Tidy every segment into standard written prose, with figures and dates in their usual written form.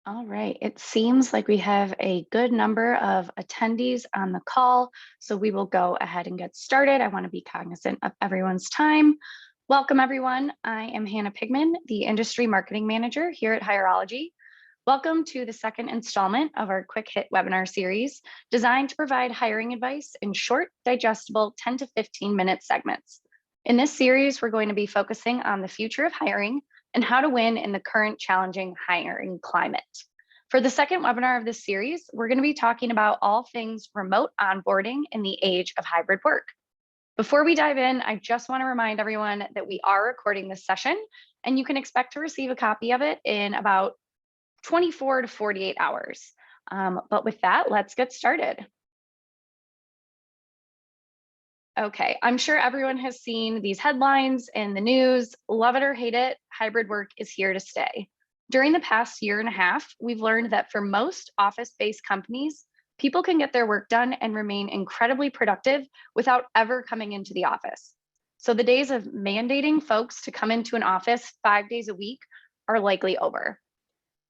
All right, it seems like we have a good number of attendees on the call, so we will go ahead and get started. I want to be cognizant of everyone's time. Welcome, everyone. I am Hannah Pigman, the Industry Marketing Manager here at Hireology. Welcome to the second installment of our Quick Hit webinar series, designed to provide hiring advice in short, digestible 10 to 15-minute segments. In this series, we're going to be focusing on the future of hiring and how to win in the current challenging hiring climate. For the second webinar of this series, we're going to be talking about all things remote onboarding in the age of hybrid work. Before we dive in, I just want to remind everyone that we are recording this session, and you can expect to receive a copy of it in about 24 to 48 hours. But with that, let's get started. Okay, I'm sure everyone has seen these headlines in the news. Love it or hate it, hybrid work is here to stay. During the past year and a half, we've learned that for most office-based companies, people can get their work done and remain incredibly productive without ever coming into the office. So the days of mandating folks to come into an office 5 days a week are likely over.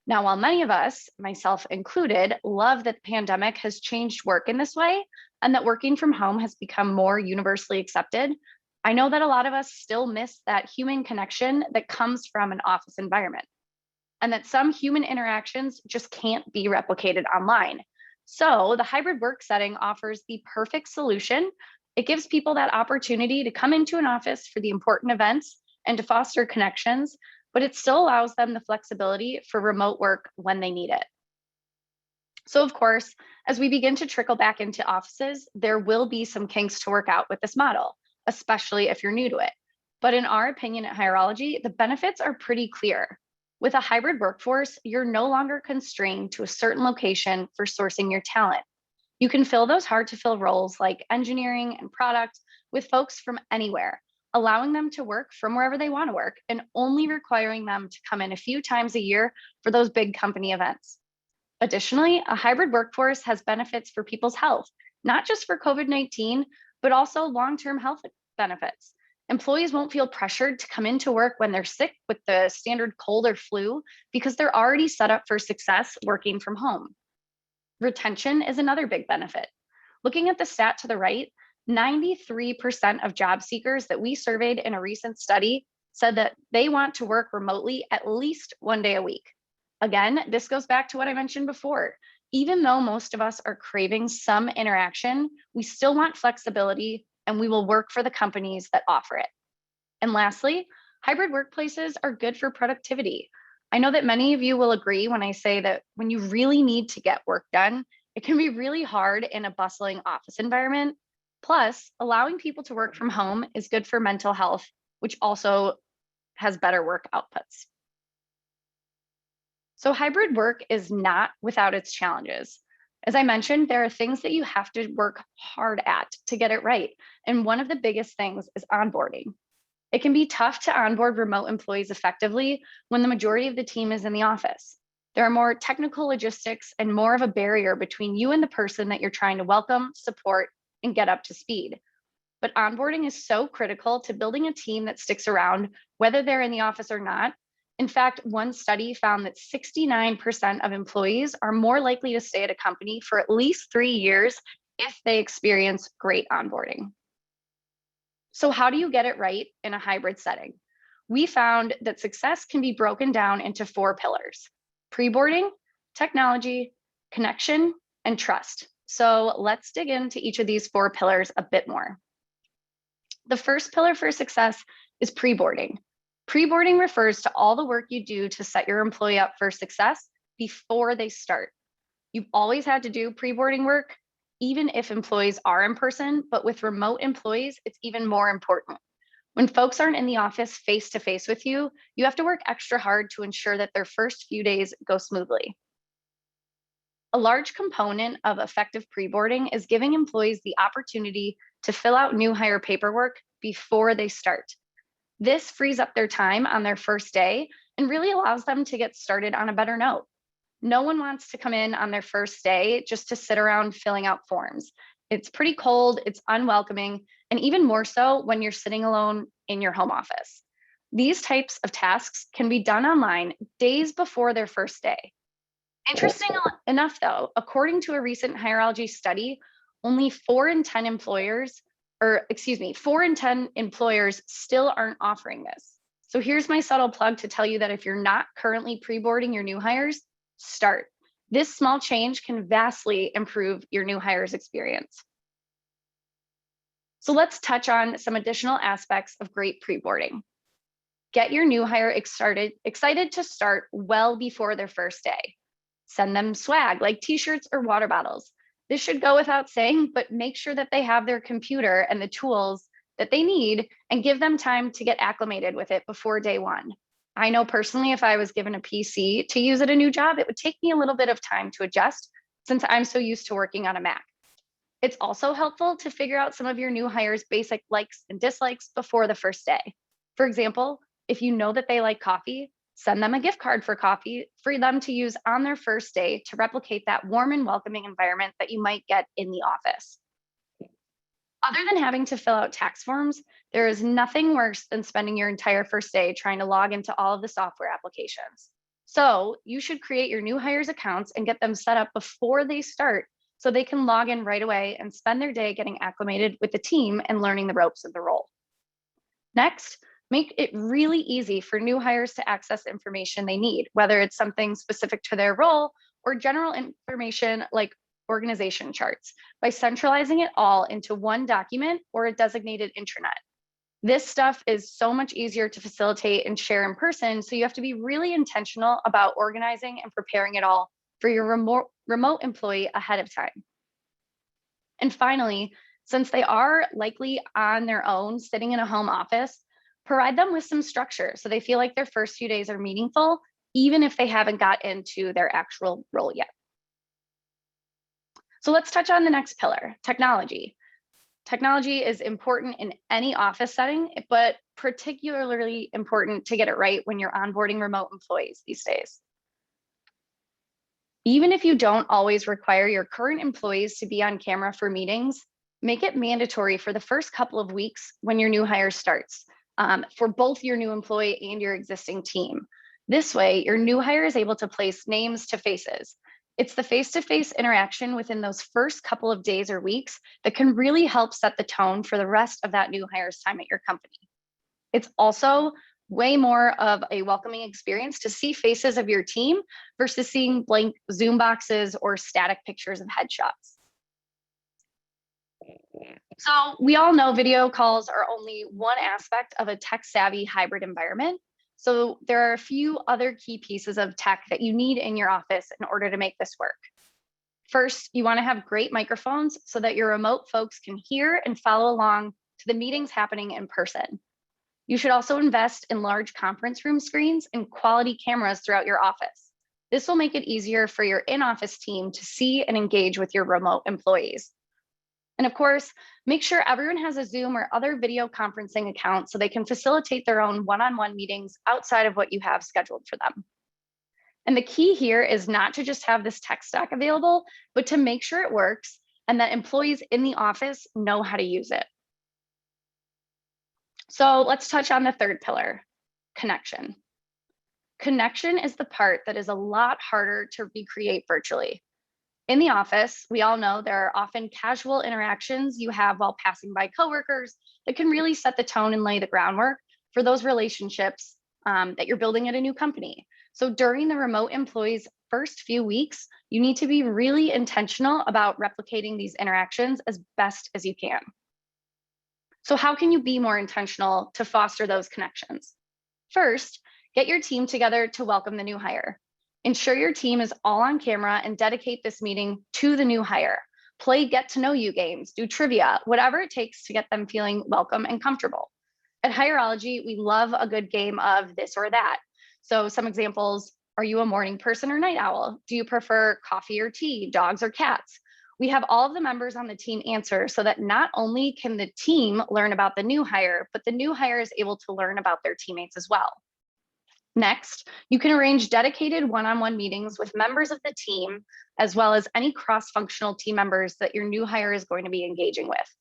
Now, while many of us, myself included, love that the pandemic has changed work in this way and that working from home has become more universally accepted, I know that a lot of us still miss that human connection that comes from an office environment, and that some human interactions just can't be replicated online. So the hybrid work setting offers the perfect solution. It gives people that opportunity to come into an office for the important events and to foster connections, but it still allows them the flexibility for remote work when they need it. So of course, as we begin to trickle back into offices, there will be some kinks to work out with this model, especially if you're new to it. But in our opinion at Hireology, the benefits are pretty clear. With a hybrid workforce, you're no longer constrained to a certain location for sourcing your talent. You can fill those hard to fill roles like engineering and product with folks from anywhere, allowing them to work from wherever they want to work and only requiring them to come in a few times a year for those big company events. Additionally, a hybrid workforce has benefits for people's health, not just for COVID-19, but also long-term health benefits. Employees won't feel pressured to come into work when they're sick with the standard cold or flu because they're already set up for success working from home. Retention is another big benefit. Looking at the stat to the right, 93% of job seekers that we surveyed in a recent study said that they want to work remotely at least 1 day a week. Again, this goes back to what I mentioned before. Even though most of us are craving some interaction, we still want flexibility and we will work for the companies that offer it. And lastly, hybrid workplaces are good for productivity. I know that many of you will agree when I say that when you really need to get work done, it can be really hard in a bustling office environment. Plus, allowing people to work from home is good for mental health, which also has better work outputs. So hybrid work is not without its challenges. As I mentioned, there are things that you have to work hard at to get it right. And one of the biggest things is onboarding. It can be tough to onboard remote employees effectively when the majority of the team is in the office. There are more technical logistics and more of a barrier between you and the person that you're trying to welcome, support, and get up to speed. But onboarding is so critical to building a team that sticks around, whether they're in the office or not. In fact, one study found that 69% of employees are more likely to stay at a company for at least 3 years if they experience great onboarding. So how do you get it right in a hybrid setting? We found that success can be broken down into 4 pillars: preboarding, technology, connection, and trust. So let's dig into each of these 4 pillars a bit more. The first pillar for success is preboarding. Preboarding refers to all the work you do to set your employee up for success before they start. You've always had to do preboarding work, even if employees are in person, but with remote employees, it's even more important. When folks aren't in the office face to face with you, you have to work extra hard to ensure that their first few days go smoothly. A large component of effective preboarding is giving employees the opportunity to fill out new hire paperwork before they start. This frees up their time on their first day and really allows them to get started on a better note. No one wants to come in on their first day just to sit around filling out forms. It's pretty cold, it's unwelcoming, and even more so when you're sitting alone in your home office. These types of tasks can be done online days before their first day. Interesting enough, though, according to a recent hierarchy study, only 4 in 10 employers, or excuse me, 4 in 10 employers still aren't offering this. So here's my subtle plug to tell you that if you're not currently pre-boarding your new hires, start. This small change can vastly improve your new hires experience. So let's touch on some additional aspects of great pre-boarding. Get your new hire excited to start well before their first day. Send them swag like t-shirts or water bottles. This should go without saying, but make sure that they have their computer and the tools that they need and give them time to get acclimated with it before day one. I know personally, if I was given a PC to use at a new job, it would take me a little bit of time to adjust since I'm so used to working on a Mac. It's also helpful to figure out some of your new hires' basic likes and dislikes before the first day. For example, if you know that they like coffee, send them a gift card for coffee for them to use on their first day to replicate that warm and welcoming environment that you might get in the office. Other than having to fill out tax forms, there is nothing worse than spending your entire first day trying to log into all of the software applications. So you should create your new hires accounts and get them set up before they start so they can log in right away and spend their day getting acclimated with the team and learning the ropes of the role. Next, make it really easy for new hires to access information they need, whether it's something specific to their role or general information like organization charts, by centralizing it all into one document or a designated intranet. This stuff is so much easier to facilitate and share in person, so you have to be really intentional about organizing and preparing it all for your remote employee ahead of time. And finally, since they are likely on their own, sitting in a home office, provide them with some structure so they feel like their first few days are meaningful, even if they haven't got into their actual role yet. So let's touch on the next pillar, technology. Technology is important in any office setting, but particularly important to get it right when you're onboarding remote employees these days. Even if you don't always require your current employees to be on camera for meetings, make it mandatory for the first couple of weeks when your new hire starts, for both your new employee and your existing team. This way, your new hire is able to place names to faces. It's the face-to-face interaction within those first couple of days or weeks that can really help set the tone for the rest of that new hire's time at your company. It's also way more of a welcoming experience to see faces of your team versus seeing blank Zoom boxes or static pictures of headshots. So we all know video calls are only one aspect of a tech-savvy hybrid environment. So there are a few other key pieces of tech that you need in your office in order to make this work. First, you want to have great microphones so that your remote folks can hear and follow along to the meetings happening in person. You should also invest in large conference room screens and quality cameras throughout your office. This will make it easier for your in-office team to see and engage with your remote employees. And of course, make sure everyone has a Zoom or other video conferencing account so they can facilitate their own one-on-one meetings outside of what you have scheduled for them. And the key here is not to just have this tech stack available, but to make sure it works and that employees in the office know how to use it. So let's touch on the third pillar, connection. Connection is the part that is a lot harder to recreate virtually. In the office, we all know there are often casual interactions you have while passing by coworkers that can really set the tone and lay the groundwork for those relationships that you're building at a new company. So during the remote employees' first few weeks, you need to be really intentional about replicating these interactions as best as you can. So how can you be more intentional to foster those connections? First, get your team together to welcome the new hire. Ensure your team is all on camera and dedicate this meeting to the new hire. Play get to know you games, do trivia, whatever it takes to get them feeling welcome and comfortable. At Hireology, we love a good game of this or that. So some examples, are you a morning person or night owl? Do you prefer coffee or tea, dogs or cats? We have all of the members on the team answer so that not only can the team learn about the new hire, but the new hire is able to learn about their teammates as well. Next, you can arrange dedicated one-on-one meetings with members of the team, as well as any cross-functional team members that your new hire is going to be engaging with.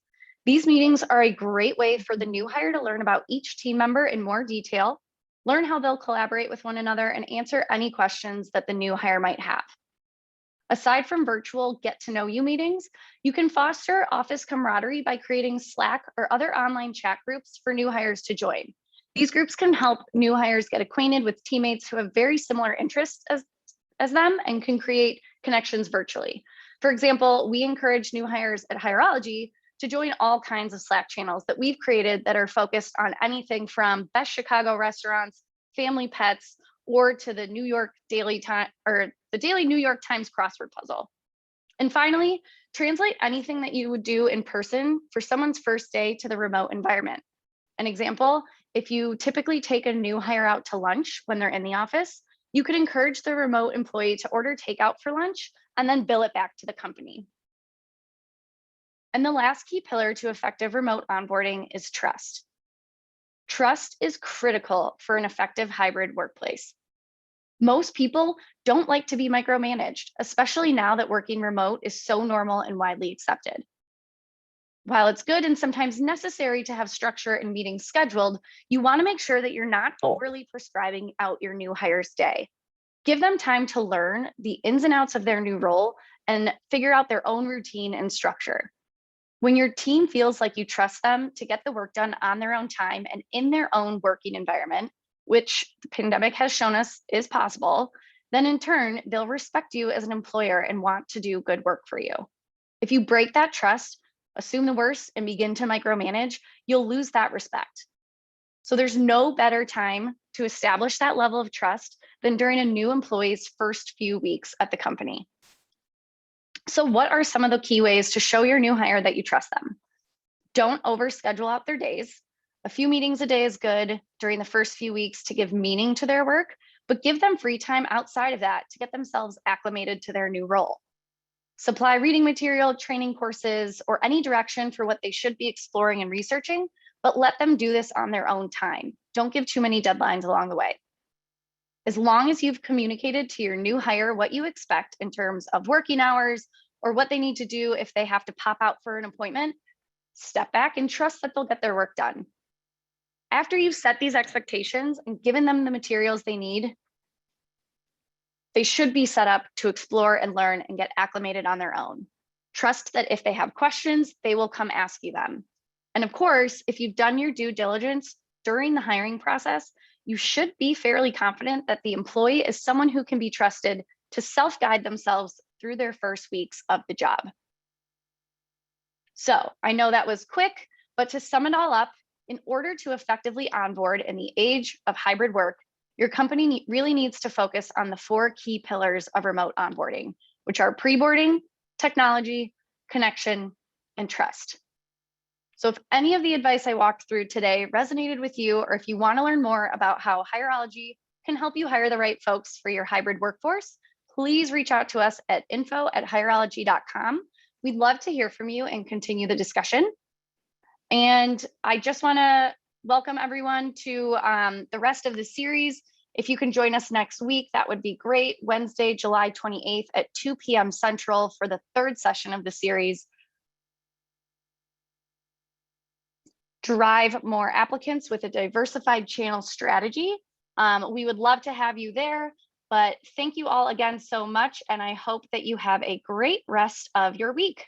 These meetings are a great way for the new hire to learn about each team member in more detail, learn how they'll collaborate with one another, and answer any questions that the new hire might have. Aside from virtual get-to-know-you meetings, you can foster office camaraderie by creating Slack or other online chat groups for new hires to join. These groups can help new hires get acquainted with teammates who have very similar interests as them and can create connections virtually. For example, we encourage new hires at Hireology to join all kinds of Slack channels that we've created that are focused on anything from best Chicago restaurants, family pets, or to the New York Daily Time or the daily New York Times crossword puzzle. And finally, translate anything that you would do in person for someone's first day to the remote environment. An example, if you typically take a new hire out to lunch when they're in the office, you could encourage the remote employee to order takeout for lunch and then bill it back to the company. And the last key pillar to effective remote onboarding is trust. Trust is critical for an effective hybrid workplace. Most people don't like to be micromanaged, especially now that working remote is so normal and widely accepted. While it's good and sometimes necessary to have structure and meetings scheduled, you want to make sure that you're not overly prescribing out your new hire's day. Give them time to learn the ins and outs of their new role and figure out their own routine and structure. When your team feels like you trust them to get the work done on their own time and in their own working environment, which the pandemic has shown us is possible, then in turn, they'll respect you as an employer and want to do good work for you. If you break that trust, assume the worst, and begin to micromanage, you'll lose that respect. So there's no better time to establish that level of trust than during a new employee's first few weeks at the company. So what are some of the key ways to show your new hire that you trust them? Don't overschedule out their days. A few meetings a day is good during the first few weeks to give meaning to their work, but give them free time outside of that to get themselves acclimated to their new role. Supply reading material, training courses, or any direction for what they should be exploring and researching, but let them do this on their own time. Don't give too many deadlines along the way. As long as you've communicated to your new hire what you expect in terms of working hours or what they need to do if they have to pop out for an appointment, step back and trust that they'll get their work done. After you've set these expectations and given them the materials they need, they should be set up to explore and learn and get acclimated on their own. Trust that if they have questions, they will come ask you them. And of course, if you've done your due diligence during the hiring process, you should be fairly confident that the employee is someone who can be trusted to self-guide themselves through their first weeks of the job. So I know that was quick, but to sum it all up, in order to effectively onboard in the age of hybrid work, your company really needs to focus on the 4 key pillars of remote onboarding, which are preboarding, technology, connection, and trust. So if any of the advice I walked through today resonated with you, or if you want to learn more about how Hireology can help you hire the right folks for your hybrid workforce, please reach out to us at info@hireology.com. We'd love to hear from you and continue the discussion. And I just want to welcome everyone to the rest of the series. If you can join us next week, that would be great. Wednesday, July 28th at 2 p.m. Central for the 3rd session of the series. Drive more applicants with a diversified channel strategy. We would love to have you there, but thank you all again so much, and I hope that you have a great rest of your week.